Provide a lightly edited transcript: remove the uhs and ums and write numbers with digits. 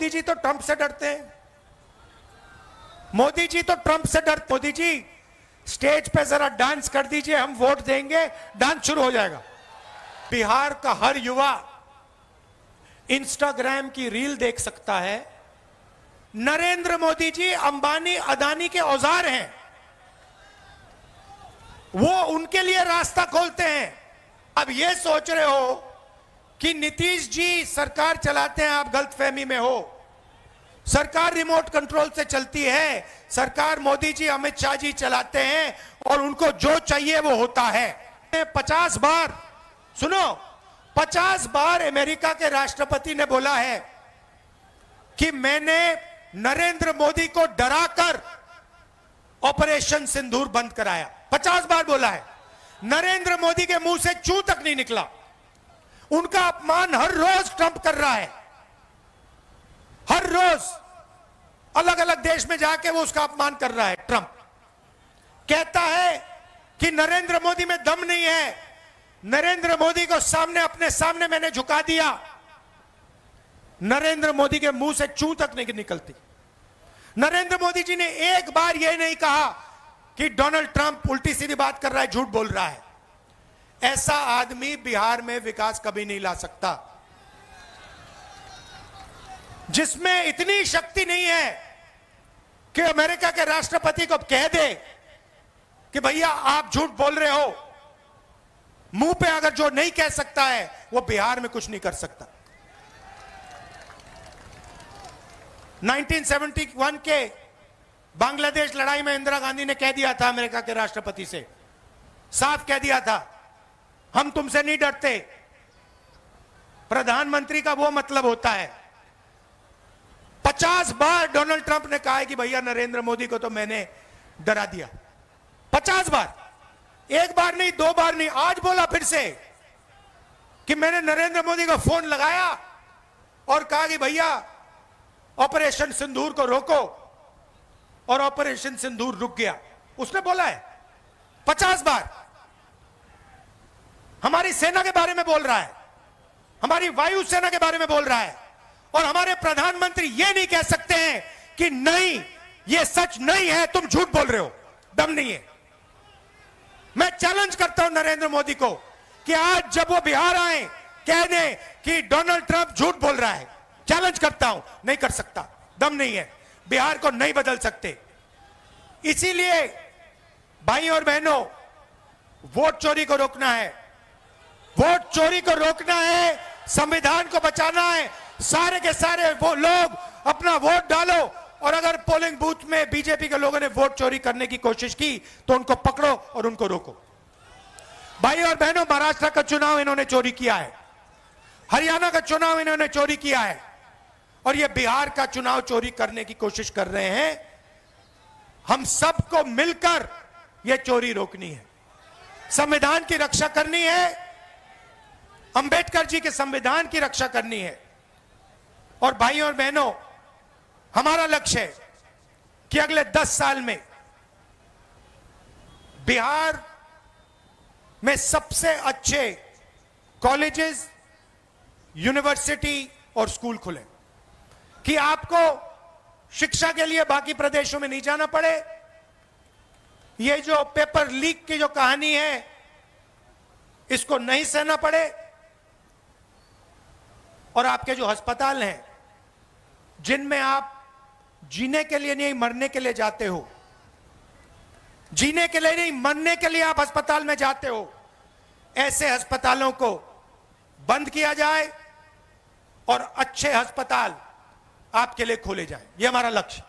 मोदी जी तो ट्रंप से डरते हैं, मोदी जी तो ट्रंप से डरते। मोदी जी स्टेज पे जरा डांस कर दीजिए, हम वोट देंगे, डांस शुरू हो जाएगा। बिहार का हर युवा इंस्टाग्राम की रील देख सकता है। नरेंद्र मोदी जी अंबानी अदानी के औजार हैं, वो उनके लिए रास्ता खोलते हैं। अब ये सोच रहे हो कि नीतीश जी सरकार चलाते हैं, आप गलतफहमी में हो। सरकार रिमोट कंट्रोल से चलती है, सरकार मोदी जी अमित शाह जी चलाते हैं और उनको जो चाहिए वो होता है। 50 बार सुनो, 50 बार अमेरिका के राष्ट्रपति ने बोला है कि मैंने नरेंद्र मोदी को डराकर ऑपरेशन सिंदूर बंद कराया। 50 बार बोला है। नरेंद्र मोदी के मुंह से चू तक नहीं निकला। उनका अपमान हर रोज ट्रंप कर रहा है, हर रोज अलग अलग देश में जाके वो उसका अपमान कर रहा है। ट्रंप कहता है कि नरेंद्र मोदी में दम नहीं है, नरेंद्र मोदी को सामने अपने सामने मैंने झुका दिया। नरेंद्र मोदी के मुंह से चू तक नहीं निकलती। नरेंद्र मोदी जी ने एक बार यह नहीं कहा कि डोनाल्ड ट्रंप उल्टी सीधी बात कर रहा है, झूठ बोल रहा है। ऐसा आदमी बिहार में विकास कभी नहीं ला सकता, जिसमें इतनी शक्ति नहीं है कि अमेरिका के राष्ट्रपति को कह दे कि भैया आप झूठ बोल रहे हो। मुंह पे अगर जो नहीं कह सकता है वो बिहार में कुछ नहीं कर सकता। 1971 के बांग्लादेश लड़ाई में इंदिरा गांधी ने कह दिया था अमेरिका के राष्ट्रपति से, साफ कह दिया था, हम तुमसे नहीं डरते। प्रधानमंत्री का वो मतलब होता है। 50 बार डोनाल्ड ट्रंप ने कहा है कि भैया नरेंद्र मोदी को तो मैंने डरा दिया। 50 बार, एक बार नहीं, 2 बार नहीं, आज बोला फिर से कि मैंने नरेंद्र मोदी को फोन लगाया और कहा कि भैया ऑपरेशन सिंदूर को रोको, और ऑपरेशन सिंदूर रुक गया। उसने बोला है 50 बार। हमारी सेना के बारे में बोल रहा है, हमारी वायु सेना के बारे में बोल रहा है, और हमारे प्रधानमंत्री ये नहीं कह सकते हैं कि नहीं ये सच नहीं है, तुम झूठ बोल रहे हो, दम नहीं है। मैं चैलेंज करता हूं नरेंद्र मोदी को कि आज जब वो बिहार आए कह दें कि डोनाल्ड ट्रंप झूठ बोल रहा है। चैलेंज करता हूं, नहीं कर सकता, दम नहीं है, बिहार को नहीं बदल सकते। इसीलिए भाई और बहनों, वोट चोरी को रोकना है, वोट चोरी को रोकना है, संविधान को बचाना है। सारे के सारे वो लोग अपना वोट डालो, और अगर पोलिंग बूथ में बीजेपी के लोगों ने वोट चोरी करने की कोशिश की तो उनको पकड़ो और उनको रोको। भाई और बहनों, महाराष्ट्र का चुनाव इन्होंने चोरी किया है, हरियाणा का चुनाव इन्होंने चोरी किया है, और ये बिहार का चुनाव चोरी करने की कोशिश कर रहे हैं। हम सबको मिलकर ये चोरी रोकनी है, संविधान की रक्षा करनी है, अंबेडकर जी के संविधान की रक्षा करनी है। और भाई और बहनों, हमारा लक्ष्य है कि अगले 10 साल में बिहार में सबसे अच्छे कॉलेजेस, यूनिवर्सिटी और स्कूल खुले, कि आपको शिक्षा के लिए बाकी प्रदेशों में नहीं जाना पड़े। ये जो पेपर लीक की जो कहानी है इसको नहीं सहना पड़े, और आपके जो अस्पताल हैं जिनमें आप जीने के लिए नहीं मरने के लिए जाते हो, जीने के लिए नहीं मरने के लिए आप अस्पताल में जाते हो, ऐसे अस्पतालों को बंद किया जाए और अच्छे अस्पताल आपके लिए खोले जाए। यह हमारा लक्ष्य।